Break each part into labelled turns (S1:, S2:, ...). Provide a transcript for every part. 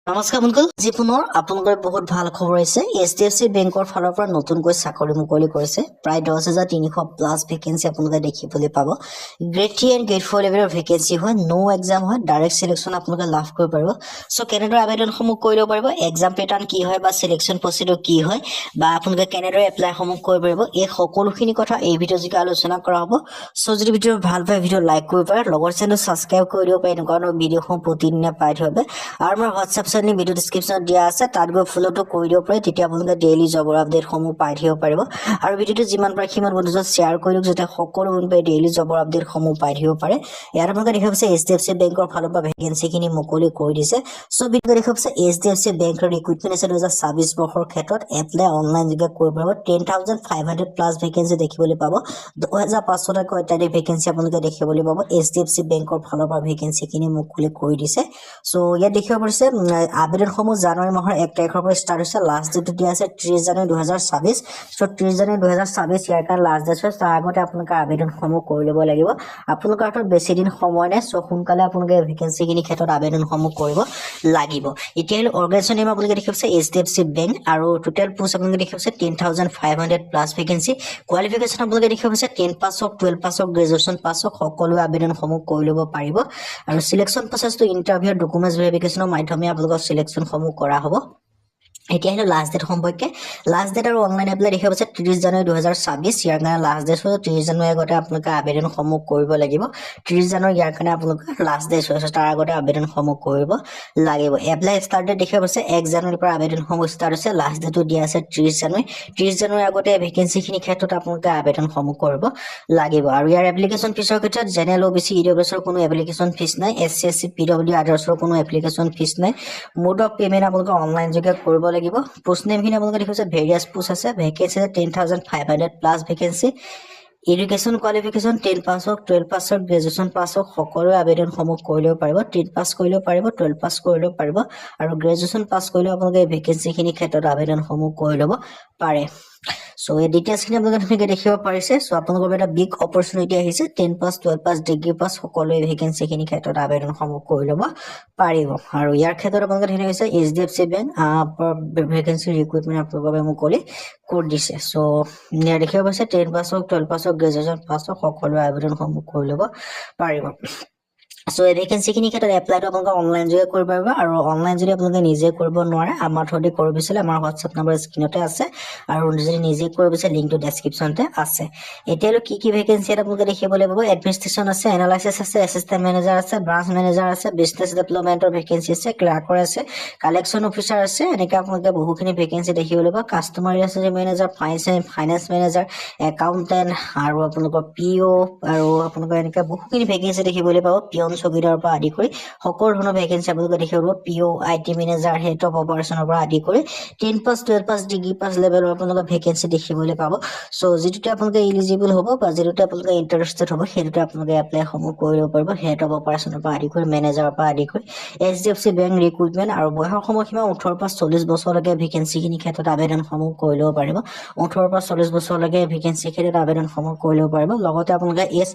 S1: নমস্কাৰ বন্ধুসকল, আজি পুনৰ আপোনালোকৰ বহুত ভাল খবৰ আহিছে। HDFC বেংকৰ ফালৰ পৰা নতুনকৈ চাকৰি মুকলি কৰিছে। প্ৰায় 10,300 প্লাছ ভেকেঞ্চি আপোনালোকে দেখিবলৈ পাব। গ্ৰেড 3 এণ্ড গ্ৰেড 4 লেভেলৰ ভেকেঞ্চি হয়, নো এক্সাম হয়, ডাইৰেক্ট চিলেকশ্যন আপোনালোকে লাভ কৰিব পাৰিব। চ' কেনেদৰে আবেদনসমূহ কৰিব পাৰিব, এক্সাম পেটাৰ্ণ কি হয় বা চিলেকশ্যন প্ৰচিডিউৰ কি হয় বা আপোনালোকে কেনেদৰে এপ্লাইসমূহ কৰিব পাৰিব, এই সকলোখিনি কথা এই ভিডিঅ' যোগে আলোচনা কৰা হ'ব। চ' যদি ভিডিঅ' ভাল পায় ভিডিঅ' লাইক কৰিব পাৰে, লগৰ চেনেল ছাবস্ক্ৰাইব কৰি দিব পাৰে, এনেকুৱা ধৰণৰ ভিডিঅ'সমূহ প্ৰতিদিনে পাই থবে। আৰু আমাৰ হোৱাটছআপ চেনেল ভিডিঅ' ডিছক্ৰিপশ্যনত দিয়া আছে, তাত গৈ ফ'ল'টো কৰি দিব পাৰে, তেতিয়া আপোনালোকে ডেইলি জবৰ আপডেটসমূহ পাই থাকিব পাৰিব। আৰু ভিডিঅ'টো যিমান পাৰে সিমান বন্ধুজন শ্বেয়াৰ কৰি দিয়ক, যাতে সকলো বন্ধুৱে ডেইলি জবৰ আপডেটসমূহ পাই থাকিব পাৰে। ইয়াত আপোনালোকে দেখা পাইছে HDFC বেংকৰ ফালৰ পৰা ভেকেঞ্চিখিনি মুকলি কৰি দিছে। চ' ভিডিঅ'ত দেখা পাইছে HDFC বেংকৰ ৰিক্ৰুটমেণ্ট আছে 2026 বৰ্ষৰ ক্ষেত্ৰত এপ্লাই অনলাইন যোগে কৰিব পাৰিব। 10,500 প্লাছ ভেকেঞ্চি দেখিবলৈ পাব। 2,500 অত্যাধিক ভেকেঞ্চি আপোনালোকে দেখিবলৈ পাব। HDFC বেংকৰ ফালৰ পৰা ভেকেঞ্চিখিনি মুকলি কৰি দিছে। চ' ইয়াত দেখিব পাৰিছে আবেদনসমূহ জানুৱাৰী মাহৰ 1 তাৰিখৰ পৰা ষ্টাৰ্ট হৈছে। লাষ্ট ডেট দিয়া আছে 30 জানুৱাৰী 2026। চ' 30 জানুৱাৰী 2026 ইয়াৰ কাৰণে লাষ্ট ডেট হয়। তাৰ আগতে আপোনালোকে আবেদনসমূহ কৰি ল'ব লাগিব। আপোনালোকৰ হাতত বেছি দিন সময় নাই। চ' সোনকালে আপোনালোকে ভেকেঞ্চিখিনিৰ ক্ষেত্ৰত আবেদনসমূহ কৰিব লাগিব। এতিয়া অৰ্গেনাইজেশ্যন নেম আপোনালোকে দেখি পাইছে HDFC বেংক, আৰু টোটেল পোষ্ট আপোনালোকে দেখি পাইছে 10,500 প্লাছ ভেকেঞ্চি। কোৱালিফিকেশ্যন আপোনালোকে দেখি পাইছে 10 পাছ হওক, 12 পাছ হওক, গ্ৰেজুৱেশ্যন পাছ হওক, সকলোৱে আবেদনসমূহ কৰি ল'ব পাৰিব। আৰু চিলেকশ্যন প্ৰচেছটো ইণ্টাৰভিউ আৰু ডকুমেণ্টছ ভেৰিফিকেশ্যনৰ মাধ্যমে আপোনালোকৰ চিলেকশ্যনসমূহ কৰা হ'ব। এতিয়া আহিলে লাষ্ট ডেট সম্পৰ্কে। লাষ্ট ডেট আৰু অনলাইন এপ্লাই দেখা পাইছে 30 জানুৱাৰী 2026। ইয়াৰ কাৰণে লাষ্ট ডেট হৈছে 30 জানুৱাৰী আগতে আপোনালোকে আবেদনসমূহ কৰিব লাগিব। 30 জানুৱাৰী ইয়াৰ কাৰণে আপোনালোকে লাষ্ট ডেট হৈছে, তাৰ আগতে আবেদনসমূহ কৰিব লাগিব। এপ্লাই ষ্টাৰ্ট ডেট দেখা পাইছে 1 জানুৱাৰীৰ পৰা আবেদনসমূহ ষ্টাৰ্ট হৈছে। লাষ্ট ডেটো দিয়া আছে 30 জানুৱাৰী। 30 জানুৱাৰীৰ আগতে ভেকেঞ্চিখিনিৰ ক্ষেত্ৰত আপোনালোকে আবেদনসমূহ কৰিব লাগিব। আৰু ইয়াৰ এপ্লিকেশ্যন ফিছৰ ক্ষেত্ৰত জেনেৰেল OBC EWSৰ কোনো এপ্লিকেশ্যন ফিজ নাই। SC SC PW আদাৰ্ছৰ কোনো এপ্লিকেশ্যন ফিজ নাই। মোড অফ পে'মেণ্ট আপোনালোকে অনলাইন যোগে কৰিব লাগিব। পোষ্ট নেমখিনি আপোনালোকে দেখিছে ভেৰিয়াছ পোষ্ট আছে। ভেকেঞ্চি আছে 10,500 প্লাছ ভেকেঞ্চি। এডুকেশ্যন কোৱালিফিকেশ্যন 10 পাছ হওক, 12 পাছ হওক, গ্ৰেজুৱেশ্যন পাছ হওক, সকলোৱে আবেদনসমূহ কৰি ল'ব পাৰিব। 10 পাছ কৰিলেও পাৰিব, 12 পাছ কৰিলেও পাৰিব, আৰু গ্ৰেজুৱেশ্যন পাছ কৰিলেও আপোনালোকে এই ভেকেঞ্চিখিনিৰ ক্ষেত্ৰত আবেদনসমূহ কৰি ল'ব পাৰে। চ' এই ডিটেইলছখিনি আপোনালোকে ধুনীয়াকৈ দেখিব পাৰিছে। চ' আপোনালোকৰ এটা বিগ অপৰচুনিটি আহিছে। 10 পাছ, 12 পাছ, ডিগ্ৰী পাছ সকলোৱে ভেকেঞ্চিখিনিৰ ক্ষেত্ৰত আবেদনসমূহ কৰি ল'ব পাৰিব। আৰু ইয়াৰ ক্ষেত্ৰত আপোনালোকে ধুনীয়া হৈছে HDFC বেংক ভেকেঞ্চি ৰিক্ৰুটমেণ্ট আপোনালোকৰ বাবে মুকলি কৰি দিছে। চ' ইয়াৰ দেখিব পাৰিছে 10 পাছ হওক, 12 পাছ হওক, গ্ৰেজুৱেশ্যন পাছ হওক, সকলোৱে আবেদনসমূহ কৰি ল'ব পাৰিব। চ' এই ভেকেঞ্চিখিনিৰ ক্ষেত্ৰত এপ্লাইটো আপোনালোকে অনলাইন যোগে কৰিব পাৰিব। আৰু অনলাইন যদি আপোনালোকে নিজে কৰিব নোৱাৰে, আমাৰ থ্ৰুদি কৰিব বিচাৰিলে আমাৰ হোৱাটছআপ নম্বৰ স্ক্ৰীণতে আছে, আৰু যদি নিজে কৰিব বিচাৰে লিংকটো ডেছক্ৰিপশ্যনতে আছে। এতিয়ালৈ কি ভেকেঞ্চি ইয়াত আপোনালোকে দেখিবলৈ পাব। এডমিনিষ্ট্ৰেশ্যন আছে, এনালাইচিছ আছে, এছিষ্টেণ্ট মেনেজাৰ আছে, ব্ৰাঞ্চ মেনেজাৰ আছে, বিজনেছ ডেভেলপমেণ্টৰ ভেকেঞ্চি আছে, ক্লাৰ্কৰ আছে, কালেকশ্যন অফিচাৰ আছে। এনেকৈ আপোনালোকে বহুখিনি ভেকেঞ্চি দেখিবলৈ পাব। Customer relationship manager, finance manager, accountant, আৰু আপোনালোকৰ PO, আৰু আপোনালোকৰ এনেকৈ বহুখিনি ভেকেঞ্চি দেখিবলৈ পাব। পিয়ন চকীদাৰৰ পৰা আদি কৰি সকলো ধৰণৰ ভেকেঞ্চি আপোনালোকে দেখিব পাব। PO, IT manager, head of অপাৰেশ্যনৰ পৰা আদি কৰি 10 পাছ, 12 পাছ, ডিগ্ৰী পাছ লেভেলৰ আপোনালোকে ভেকেঞ্চি দেখিবলৈ পাব। চ' যিটোতে আপোনালোকে ইলিজিবল হ'ব বা যিটোতে আপোনালোকে ইণ্টাৰেষ্টেড হ'ব, সেইটোতে আপোনালোকে এপ্লাইসমূহ কৰি ল'ব পাৰিব। হেড অফ অপাৰেশ্যনৰ পৰা আদি কৰি মেনেজাৰৰ পৰা আদি কৰি HDFC বেংক ৰিক্ৰুটমেণ্ট। আৰু বয়সৰ সময়সীমা 18 পৰা 40 বছৰলৈকে ভেকেঞ্চিখিনিৰ ক্ষেত্ৰত আবেদনসমূহ কৰি ল'ব পাৰিব। 18 পৰা 40 বছৰলৈকে ভেকেঞ্চিৰ ক্ষেত্ৰত আবেদনসমূহ কৰি ল'ব পাৰিব। লগতে আপোনালোকে এজ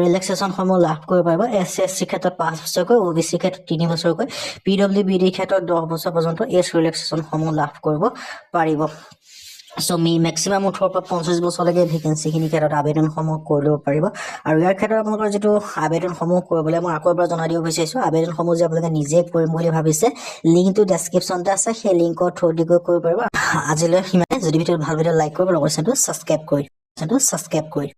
S1: ৰিলেক্সেশ্যনসমূহ লাভ কৰিব পাৰিব। SC SC ক্ষেত্ৰত 5 বছৰকৈ, OBC ক্ষেত্ৰত 3 বছৰকৈ, PWBD ক্ষেত্ৰত 10 বছৰ পৰ্যন্ত এজ ৰিলেক্সেশ্যনসমূহ লাভ কৰিব পাৰিব। চ' মেক্সিমাম 18 পৰা 25 বছৰলৈকে ভেকেঞ্চিখিনিৰ ক্ষেত্ৰত আবেদনসমূহ কৰি ল'ব পাৰিব। আৰু ইয়াৰ ক্ষেত্ৰত আপোনালোকৰ যিটো আবেদনসমূহ কৰিবলৈ মই আকৌ এবাৰ জনাই দিব বিচাৰিছোঁ, আবেদনসমূহ যে আপোনালোকে নিজে কৰিম বুলি ভাবিছে, লিংকটো ডেছক্ৰিপশ্যনতে আছে, সেই লিংকৰ থ্ৰুদি গৈ কৰিব পাৰিব। আজিলৈ সিমানে। যদি ভিডিঅ'টো ভাল ভিডিঅ' লাইক কৰিব, লগৰ চেনেলটো ছাবস্ক্ৰাইব কৰি